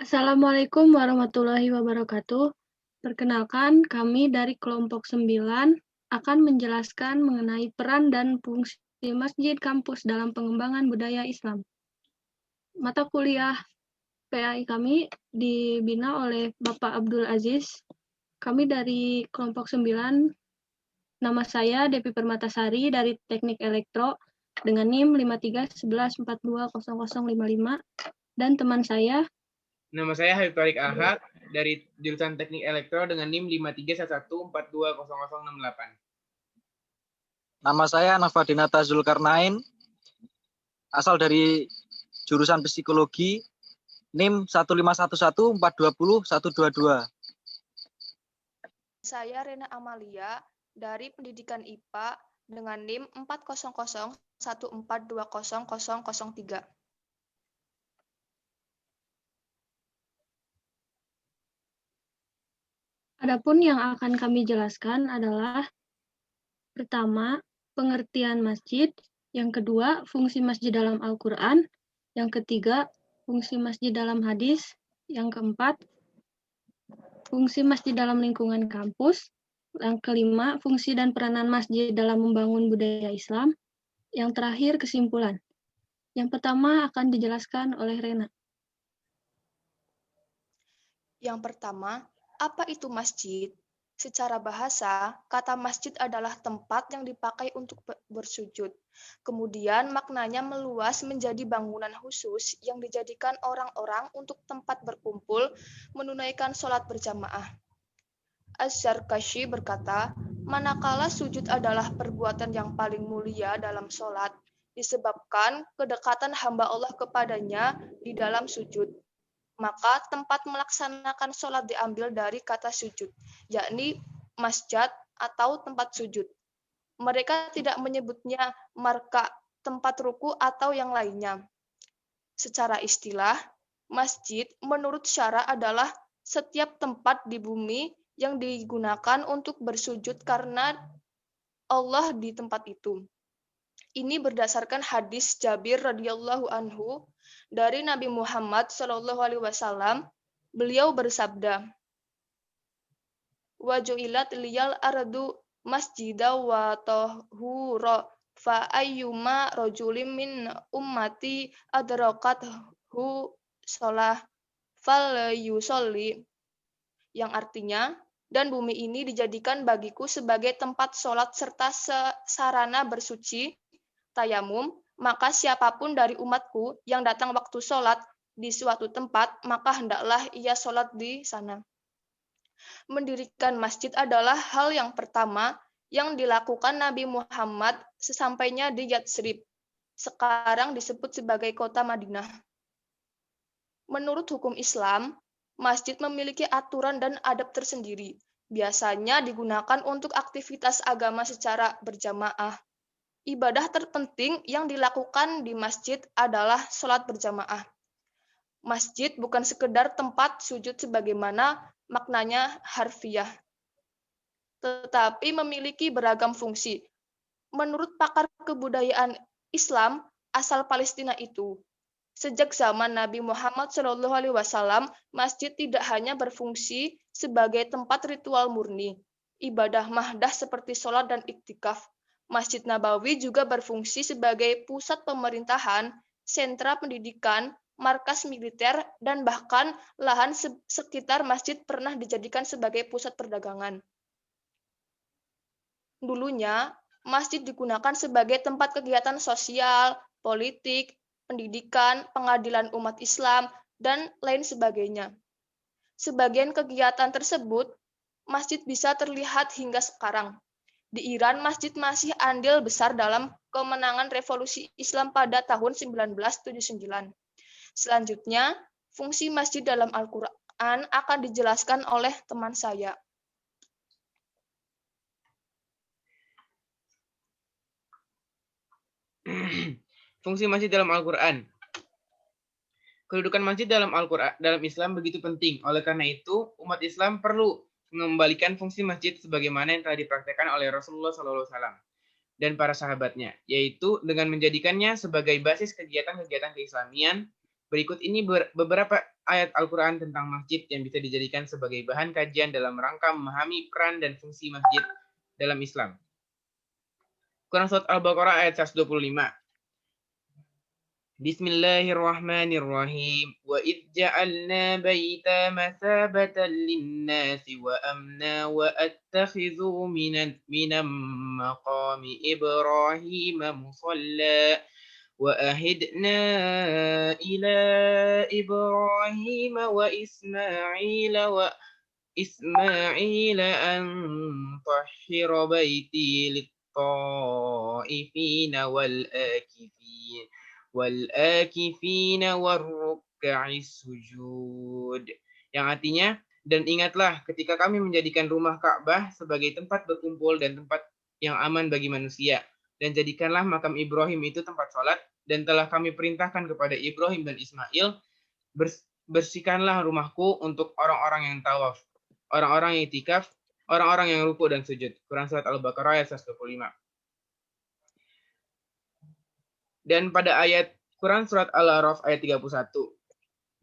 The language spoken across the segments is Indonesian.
Assalamualaikum warahmatullahi wabarakatuh. Perkenalkan, kami dari kelompok 9 akan menjelaskan mengenai peran dan fungsi masjid kampus dalam pengembangan budaya Islam. Mata kuliah PAI kami dibina oleh Bapak Abdul Aziz. Kami dari kelompok 9, nama saya Devi Permatasari dari Teknik Elektro dengan NIM 5311420055 dan teman saya Nama saya Habib Tarik Ahad dari jurusan Teknik Elektro dengan NIM 5311420068. Nama saya Nafadinata Zulkarnain, asal dari jurusan Psikologi, NIM 151142012. Saya Rena Amalia dari Pendidikan IPA dengan NIM 40014200003. Adapun yang akan kami jelaskan adalah pertama, pengertian masjid, yang kedua, fungsi masjid dalam Al-Quran, yang ketiga, fungsi masjid dalam hadis, yang keempat, fungsi masjid dalam lingkungan kampus, yang kelima, fungsi dan peranan masjid dalam membangun budaya Islam, yang terakhir, kesimpulan. Yang pertama akan dijelaskan oleh Rena. Yang pertama, apa itu masjid? Secara bahasa, kata masjid adalah tempat yang dipakai untuk bersujud. Kemudian maknanya meluas menjadi bangunan khusus yang dijadikan orang-orang untuk tempat berkumpul menunaikan sholat berjamaah. Az-Zarkashi berkata, manakala sujud adalah perbuatan yang paling mulia dalam sholat, disebabkan kedekatan hamba Allah kepadanya di dalam sujud. Maka tempat melaksanakan sholat diambil dari kata sujud, yakni masjid atau tempat sujud. Mereka tidak menyebutnya marka, tempat ruku atau yang lainnya. Secara istilah, masjid menurut syara adalah setiap tempat di bumi yang digunakan untuk bersujud karena Allah di tempat itu. Ini berdasarkan hadis Jabir radhiyallahu anhu dari Nabi Muhammad SAW. Beliau bersabda, "Wa ju'ilat liyal ardu masjida wa tahura fa ayyuma rajulim min ummati adrakathu shalah fal yusolli." Yang artinya, dan bumi ini dijadikan bagiku sebagai tempat sholat serta sarana bersuci tayamum, maka siapapun dari umatku yang datang waktu sholat di suatu tempat, maka hendaklah ia sholat di sana. Mendirikan masjid adalah hal yang pertama yang dilakukan Nabi Muhammad sesampainya di Yatsrib, sekarang disebut sebagai kota Madinah. Menurut hukum Islam, masjid memiliki aturan dan adab tersendiri. Biasanya digunakan untuk aktivitas agama secara berjamaah. Ibadah terpenting yang dilakukan di masjid adalah sholat berjamaah. Masjid bukan sekedar tempat sujud sebagaimana maknanya harfiah, tetapi memiliki beragam fungsi. Menurut pakar kebudayaan Islam asal Palestina itu, sejak zaman Nabi Muhammad SAW, masjid tidak hanya berfungsi sebagai tempat ritual murni, ibadah mahdah seperti sholat dan iktikaf. Masjid Nabawi juga berfungsi sebagai pusat pemerintahan, sentra pendidikan, markas militer, dan bahkan lahan sekitar masjid pernah dijadikan sebagai pusat perdagangan. Dulunya, masjid digunakan sebagai tempat kegiatan sosial, politik, pendidikan, pengadilan umat Islam, dan lain sebagainya. Sebagian kegiatan tersebut, masjid bisa terlihat hingga sekarang. Di Iran, masjid masih andil besar dalam kemenangan revolusi Islam pada tahun 1979. Selanjutnya, fungsi masjid dalam Al-Quran akan dijelaskan oleh teman saya. Fungsi masjid dalam Al-Quran. Kedudukan masjid dalam Al-Quran dalam Islam begitu penting. Oleh karena itu, umat Islam perlu mengembalikan fungsi masjid sebagaimana yang telah dipraktekkan oleh Rasulullah SAW dan para sahabatnya, yaitu dengan menjadikannya sebagai basis kegiatan-kegiatan keislamian Berikut ini beberapa ayat Al-Quran tentang masjid yang bisa dijadikan sebagai bahan kajian dalam rangka memahami peran dan fungsi masjid dalam Islam. Quran Surat Al-Baqarah ayat 125. Bismillahirrahmanirrahim. Wa idh ja'alna baita masabatan lin-nasi wa amna wa attakhidhu minam maqami Ibrahim musalla wa ahidna ila Ibrahim wa Ismail an tahhira baiti lit-ta'ifina wal-akifin war-ruk'is sujud. Yang artinya, dan ingatlah ketika kami menjadikan rumah Ka'bah sebagai tempat berkumpul dan tempat yang aman bagi manusia, dan jadikanlah makam Ibrahim itu tempat sholat, dan telah kami perintahkan kepada Ibrahim dan Ismail, bersihkanlah rumahku untuk orang-orang yang tawaf, orang-orang yang itikaf, orang-orang yang ruku dan sujud. Quran Surat Al-Baqarah ayat 125. Dan pada ayat Quran Surat Al-A'raf ayat 31.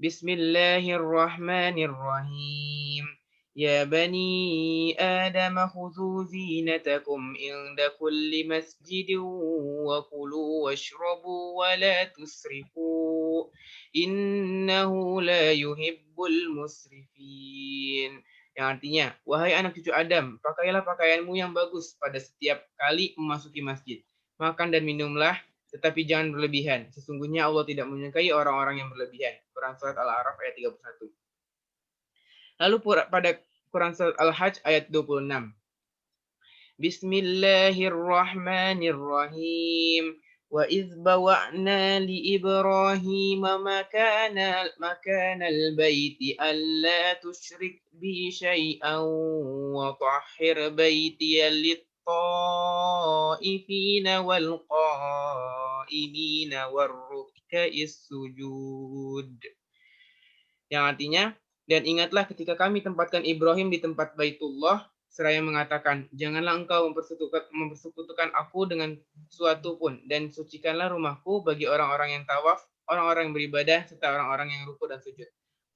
Bismillahirrahmanirrahim. Ya bani Adam khudhu zinatakum inda kulli masjidin wa kulu washrabu wa la tusrifu innahu la yuhibbul musrifin. Yang artinya, wahai anak cucu Adam, pakailah pakaianmu yang bagus pada setiap kali memasuki masjid. Makan dan minumlah, tetapi jangan berlebihan. Sesungguhnya Allah tidak menyukai orang-orang yang berlebihan. Quran Surat Al-A'raf ayat 31. Lalu pada Quran Surat Al-Hajj ayat 26. Bismillahirrahmanirrahim. Wa idh bawa'na li Ibrahim makanal baiti alla tusyrik bi syai'an wa tahhir baitiya lit-ta'ifina wal qa'imina war-ruk'is sujud. Yang artinya, dan ingatlah ketika kami tempatkan Ibrahim di tempat Baitullah, seraya mengatakan, janganlah engkau mempersekutukan aku dengan suatu pun, dan sucikanlah rumahku bagi orang-orang yang tawaf, orang-orang yang beribadah, serta orang-orang yang ruku dan sujud.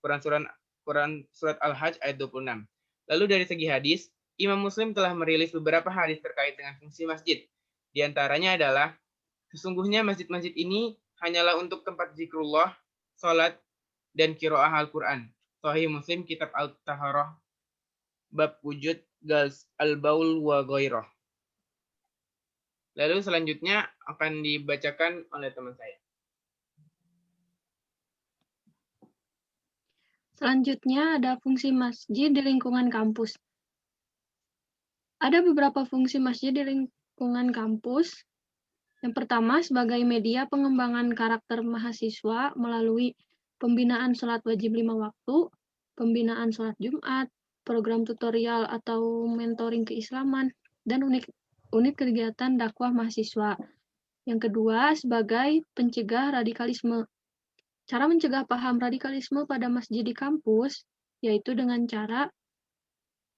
Quran Surat Al-Hajj ayat 26. Lalu dari segi hadis, Imam Muslim telah merilis beberapa hadis terkait dengan fungsi masjid. Di antaranya adalah, sesungguhnya masjid-masjid ini hanyalah untuk tempat zikrullah, salat, dan qiraah Al-Quran. Sahih Muslim, Kitab Al-Taharah, Bab Wujud Al-Baul wa Ghairah. Lalu selanjutnya akan dibacakan oleh teman saya. Selanjutnya ada fungsi masjid di lingkungan kampus. Ada beberapa fungsi masjid di lingkungan kampus. Yang pertama, sebagai media pengembangan karakter mahasiswa melalui pembinaan sholat wajib 5 waktu, pembinaan sholat Jumat, program tutorial atau mentoring keislaman, dan unit kegiatan dakwah mahasiswa. Yang kedua, sebagai pencegah radikalisme. Cara mencegah paham radikalisme pada masjid di kampus, yaitu dengan cara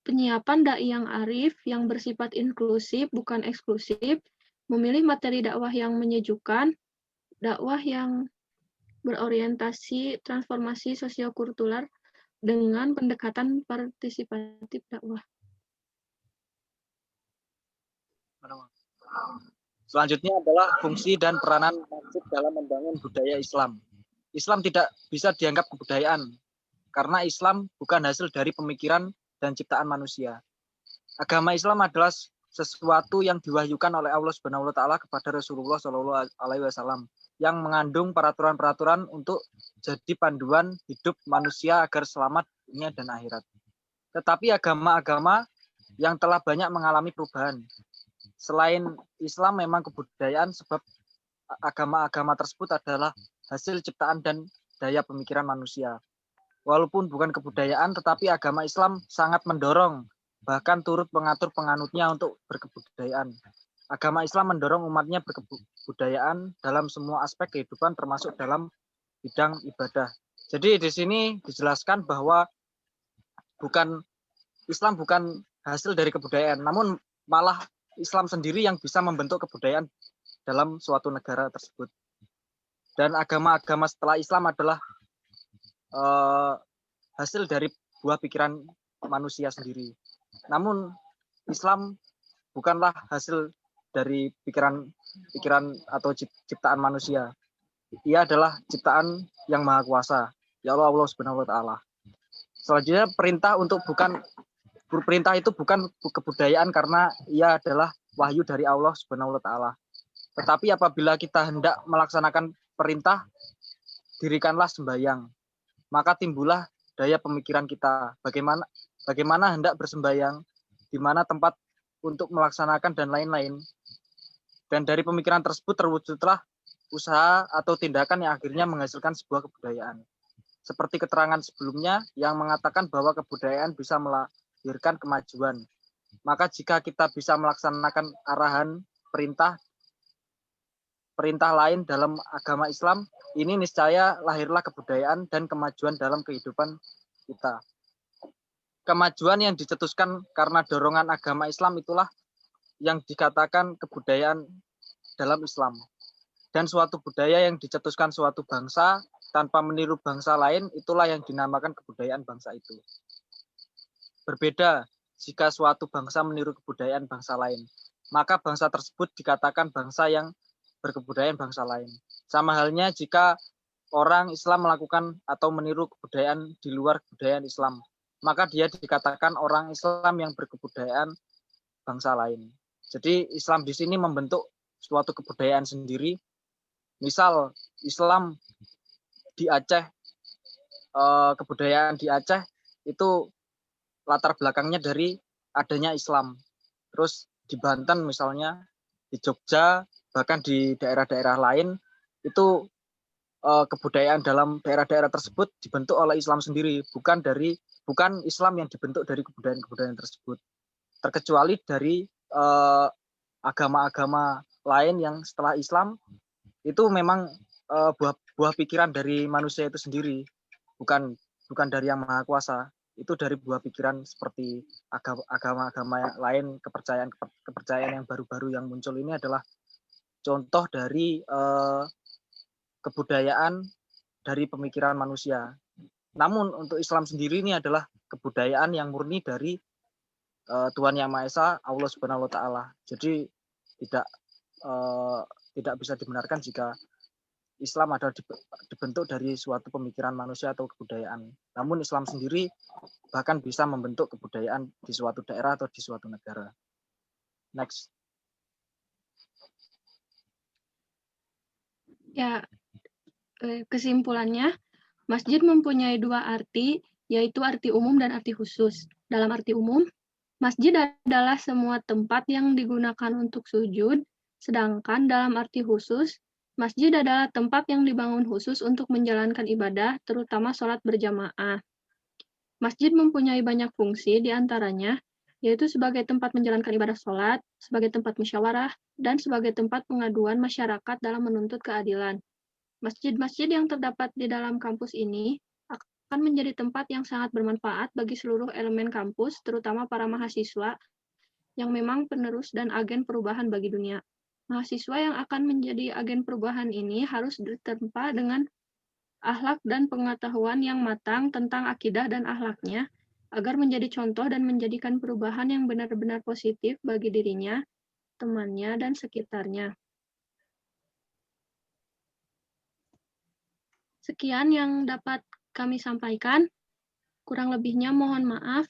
penyiapan dai yang arif, yang bersifat inklusif, bukan eksklusif, memilih materi dakwah yang menyejukkan, dakwah yang berorientasi transformasi sosiokultural dengan pendekatan partisipatif dakwah. Selanjutnya adalah fungsi dan peranan masjid dalam membangun budaya Islam. Islam tidak bisa dianggap kebudayaan karena Islam bukan hasil dari pemikiran dan ciptaan manusia. Agama Islam adalah sesuatu yang diwahyukan oleh Allah Subhanahu wa taala kepada Rasulullah Shallallahu alaihi wasallam yang mengandung peraturan-peraturan untuk jadi panduan hidup manusia agar selamat dunia dan akhirat. Tetapi agama-agama yang telah banyak mengalami perubahan. Selain Islam memang kebudayaan sebab agama-agama tersebut adalah hasil ciptaan dan daya pemikiran manusia. Walaupun bukan kebudayaan, tetapi agama Islam sangat mendorong, bahkan turut mengatur penganutnya untuk berkebudayaan. Agama Islam mendorong umatnya berkebudayaan dalam semua aspek kehidupan, termasuk dalam bidang ibadah. Jadi di sini dijelaskan bahwa Islam bukan hasil dari kebudayaan, namun malah Islam sendiri yang bisa membentuk kebudayaan dalam suatu negara tersebut. Dan agama-agama setelah Islam adalah hasil dari buah pikiran manusia sendiri. Namun Islam bukanlah hasil dari pikiran atau ciptaan manusia. Ia adalah ciptaan yang maha kuasa, ya Allah Subhanahu wa taala. Selanjutnya perintah itu bukan kebudayaan karena ia adalah wahyu dari Allah Subhanahu wa taala. Tetapi apabila kita hendak melaksanakan perintah, dirikanlah sembahyang. Maka timbullah daya pemikiran kita. Bagaimana hendak bersembahyang, di mana tempat untuk melaksanakan dan lain-lain. Dan dari pemikiran tersebut terwujudlah usaha atau tindakan yang akhirnya menghasilkan sebuah kebudayaan. Seperti keterangan sebelumnya yang mengatakan bahwa kebudayaan bisa melahirkan kemajuan. Maka jika kita bisa melaksanakan arahan perintah lain dalam agama Islam, ini niscaya lahirlah kebudayaan dan kemajuan dalam kehidupan kita. Kemajuan yang dicetuskan karena dorongan agama Islam itulah yang dikatakan kebudayaan dalam Islam. Dan suatu budaya yang dicetuskan suatu bangsa tanpa meniru bangsa lain, itulah yang dinamakan kebudayaan bangsa itu. Berbeda jika suatu bangsa meniru kebudayaan bangsa lain, maka bangsa tersebut dikatakan bangsa yang berkebudayaan bangsa lain. Sama halnya jika orang Islam melakukan atau meniru kebudayaan di luar kebudayaan Islam, maka dia dikatakan orang Islam yang berkebudayaan bangsa lain. Jadi Islam di sini membentuk suatu kebudayaan sendiri. Misal Islam di Aceh, kebudayaan di Aceh itu latar belakangnya dari adanya Islam. Terus di Banten misalnya, di Jogja, bahkan di daerah-daerah lain itu kebudayaan dalam daerah-daerah tersebut dibentuk oleh Islam sendiri, bukan Islam yang dibentuk dari kebudayaan-kebudayaan tersebut. Terkecuali dari agama-agama lain yang setelah Islam itu memang buah pikiran dari manusia itu sendiri, bukan dari yang maha kuasa. Itu dari buah pikiran seperti agama-agama lain, kepercayaan yang baru-baru yang muncul ini adalah contoh dari kebudayaan dari pemikiran manusia. Namun untuk Islam sendiri ini adalah kebudayaan yang murni dari Tuhan Yang Maha Esa, Allah Subhanahu wa taala. Jadi tidak bisa dibenarkan jika Islam adalah dibentuk dari suatu pemikiran manusia atau kebudayaan. Namun Islam sendiri bahkan bisa membentuk kebudayaan di suatu daerah atau di suatu negara. Next. Ya, kesimpulannya, masjid mempunyai dua arti, yaitu arti umum dan arti khusus. Dalam arti umum, masjid adalah semua tempat yang digunakan untuk sujud, sedangkan dalam arti khusus, masjid adalah tempat yang dibangun khusus untuk menjalankan ibadah, terutama sholat berjamaah. Masjid mempunyai banyak fungsi, diantaranya yaitu sebagai tempat menjalankan ibadah sholat, sebagai tempat musyawarah, dan sebagai tempat pengaduan masyarakat dalam menuntut keadilan. Masjid-masjid yang terdapat di dalam kampus ini akan menjadi tempat yang sangat bermanfaat bagi seluruh elemen kampus, terutama para mahasiswa yang memang penerus dan agen perubahan bagi dunia. Mahasiswa yang akan menjadi agen perubahan ini harus ditempa dengan akhlak dan pengetahuan yang matang tentang akidah dan akhlaknya, agar menjadi contoh dan menjadikan perubahan yang benar-benar positif bagi dirinya, temannya, dan sekitarnya. Sekian yang dapat kami sampaikan. Kurang lebihnya mohon maaf.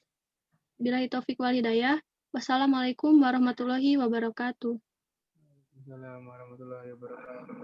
Billahi taufik wal hidayah. Wassalamualaikum warahmatullahi wabarakatuh. Waalaikumsalam warahmatullahi wabarakatuh.